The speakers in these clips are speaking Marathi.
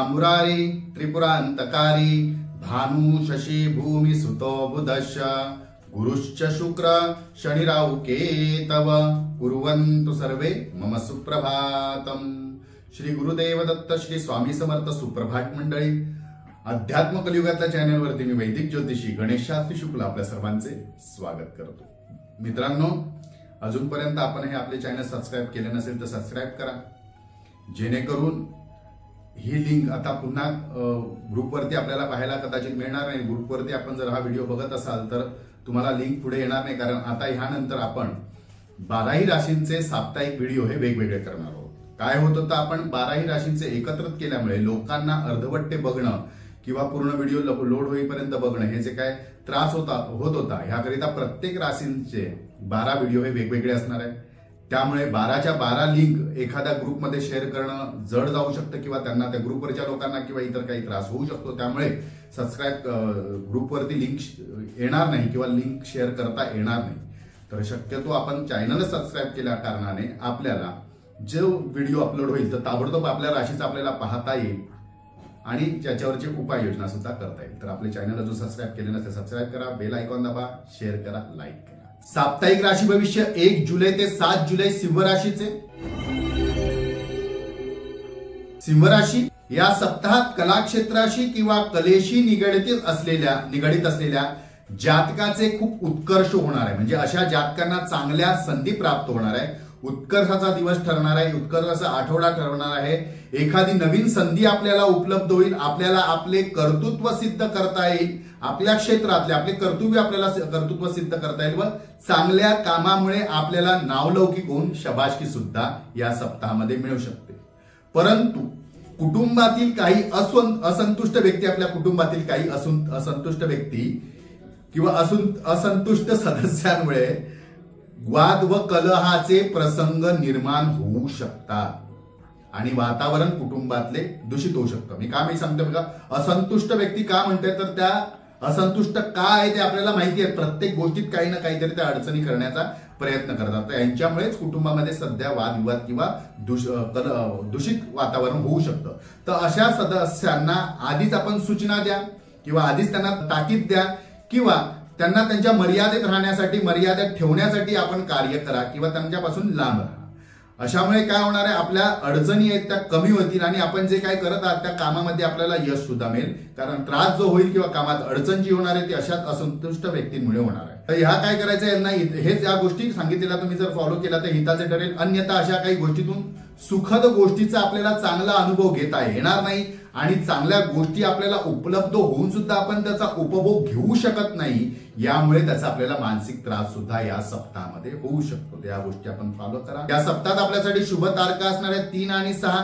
मुरारी त्रिपुरांतकारी भानु शशी भूमी सुतो बुधश्च गुरुश्च शुक्र शनि राहु केतव कुर्वन्तु सर्वे मम सुप्रभातम। श्री गुरुदेव दत्त श्री स्वामी समर्थ सुप्रभात मंडळी। अध्यात्म कलियुगातल्या चॅनलवरती मी वैदिक ज्योतिषी गणेश शास्त्री शुक्ल आपल्या सर्वांचे स्वागत करतो। मित्रांनो, अजूनपर्यंत आपण हे आपले चॅनल सबस्क्राइब केले नसेल तर सबस्क्राइब करा, जेणेकरून ही लिंक आता पुन्हा ग्रुपवरती आपल्याला पाहायला कदाचित मिळणार नाही। ग्रुपवरती आपण जर हा व्हिडिओ बघत असाल तर तुम्हाला लिंक पुढे येणार नाही, कारण आता ह्यानंतर आपण 12ही राशींचे साप्ताहिक व्हिडिओ हे वेगवेगळे करणार आहोत। काय होत होतं, आपण 12ही राशींचे एकत्रित केल्यामुळे लोकांना अर्धवट्टे बघणं किंवा पूर्ण व्हिडिओ लोड होईपर्यंत बघणं हे जे काय त्रास होत होता, ह्याकरिता प्रत्येक राशींचे 12 व्हिडिओ हे वेगवेगळे असणार आहे। त्यामुळे 12च्या 12 लिंक एखाद्या ग्रुपमध्ये शेअर करणं जड जाऊ शकतं किंवा त्यांना त्या ग्रुपवरच्या लोकांना किंवा इतर काही त्रास होऊ शकतो। त्यामुळे सबस्क्राइब ग्रुपवरती लिंक येणार नाही किंवा लिंक शेअर करता येणार नाही। तर शक्यतो आपण चॅनल सबस्क्राइब केल्या कारणाने आपल्याला जो व्हिडिओ अपलोड होईल तर ताबडतोब आपल्या राशीचा आपल्याला पाहता येईल आणि त्याच्यावरची उपाययोजना सुद्धा करता येईल। तर आपले चॅनल अजून सबस्क्राइब केले नसेल सबस्क्राइब करा, बेल आयकॉन दाबा, शेअर करा, लाईक करा। साप्ताहिक राशी भविष्य 1 जुलै ते 7 जुलै सिंह राशीचे। सिंह राशी या सप्ताहात कलाक्षेत्राशी किंवा कलेशी निगडित असलेल्या जातकाचे खूप उत्कर्ष होणार आहे। म्हणजे अशा जातकांना चांगल्या संधी प्राप्त होणार आहे, उत्कर्षाचा दिवस ठरणार आहे, उत्कर्षाचा आठवडा ठरणार आहे। एखादी नवीन संधी आपल्याला उपलब्ध होईल, आपल्याला आपले कर्तृत्व सिद्ध करता येईल, आपल्या क्षेत्रातले आपले कर्तव्य आपल्याला कर्तृत्व सिद्ध करता येईल व चांगल्या कामामुळे आपल्याला नावलौकिक होऊन शाबासकी सुद्धा या सप्ताहामध्ये मिळू शकते। परंतु कुटुंबातील काही असंतुष्ट व्यक्ती, आपल्या कुटुंबातील काही असंतुष्ट व्यक्ती किंवा असंतुष्ट सदस्यांमुळे वाद व कलहाचे प्रसंग निर्माण होऊ शकतात आणि वातावरण कुटुंबातले दूषित होऊ शकतं। मी सांगतो बघा, असंतुष्ट व्यक्ती का म्हणते तर त्या असंतुष्ट का आहे ते आपल्याला माहिती आहे। प्रत्येक गोष्टीत काही ना काहीतरी त्या अडचणी करण्याचा प्रयत्न करतात। यांच्यामुळेच कुटुंबामध्ये सध्या वादविवाद किंवा दूषित वातावरण होऊ शकतं। तर अशा सदस्यांना आधीच आपण सूचना द्या किंवा आधीच त्यांना ताकीद द्या किंवा त्यांना त्यांच्या मर्यादेत राहण्यासाठी, मर्यादेत ठेवण्यासाठी आपण कार्य करा किंवा त्यांच्यापासून लांब राहा। अशामुळे काय होणार आहे, आपल्या अडचणी आहेत त्या कमी होतील आणि आपण जे काय करत आहात त्या कामामध्ये आपल्याला यश सुद्धा मिळेल। कारण त्रास जो होईल किंवा कामात अडचण जी होणार आहे ती अशाच असंतुष्ट व्यक्तींमुळे होणार आहे। तर ह्या काय करायचं, यांना हेच या गोष्टी सांगितलेल्या तुम्ही जर फॉलो केला तर हिताचे ठरेल। अन्यथा अशा काही गोष्टीतून सुखद गोष्टीचा आपल्याला चांगला अनुभव घेता येणार नाही आणि चांगल्या गोष्टी आपल्याला उपलब्ध होऊन सुद्धा आपण त्याचा उपभोग घेऊ शकत नाही। यामुळे त्याचा आपल्याला मानसिक त्रास सुद्धा या सप्ताहामध्ये होऊ शकतो। त्या गोष्टी आपण फॉलो करा। या सप्ताहात आपल्यासाठी शुभ तारखा असणार आहे 3 आणि 6,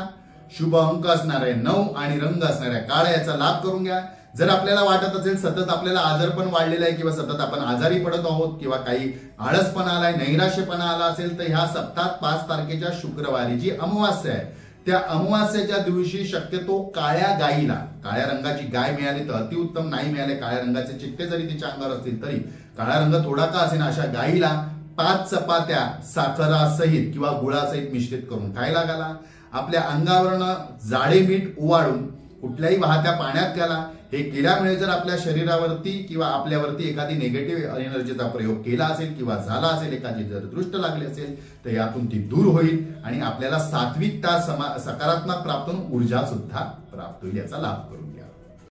शुभ अंक असणार आहे 9 आणि रंग असणार आहे काळा। याचा लाभ करून घ्या। जर आपल्याला वाटत असेल सतत आपल्याला आजारपण वाढलेला आहे किंवा सतत आपण आजारी पडत आहोत किंवा काही आळसपणा आलाय, नैराश्यपणा आला असेल तर ह्या सप्ताहात 5 तारखेच्या शुक्रवारी जी अमावास्या आहे त्या अमावास्येच्या दिवशी शक्यतो काळ्या गायीला, काळ्या रंगाची गाय मिळाली तर अतिउत्तम, नाही मिळाले काळ्या रंगाचे चिठ्ठे जरी तिच्या अंगावर असतील तरी काळा रंग थोडा का असेना अशा गायीला 5 चपात्या साखरासहित किंवा गुळासहित मिश्रित करून खायला घाला। आपल्या अंगावरनं जाडे मीठ ओवाळून कुठल्याही वाहत्या पाण्यात घाला। हे केल्यामुळे जर आपल्या शरीरावरती किंवा आपल्यावरती एखादी निगेटिव्ह एनर्जीचा प्रयोग केला असेल किंवा झाला असेल, एखादी जर दृष्ट लागली असेल तर यातून ती दूर होईल आणि आपल्याला सात्विकता, सकारात्मक प्राप्त होऊन ऊर्जा सुद्धा प्राप्त होईल। याचा लाभ करून घ्या।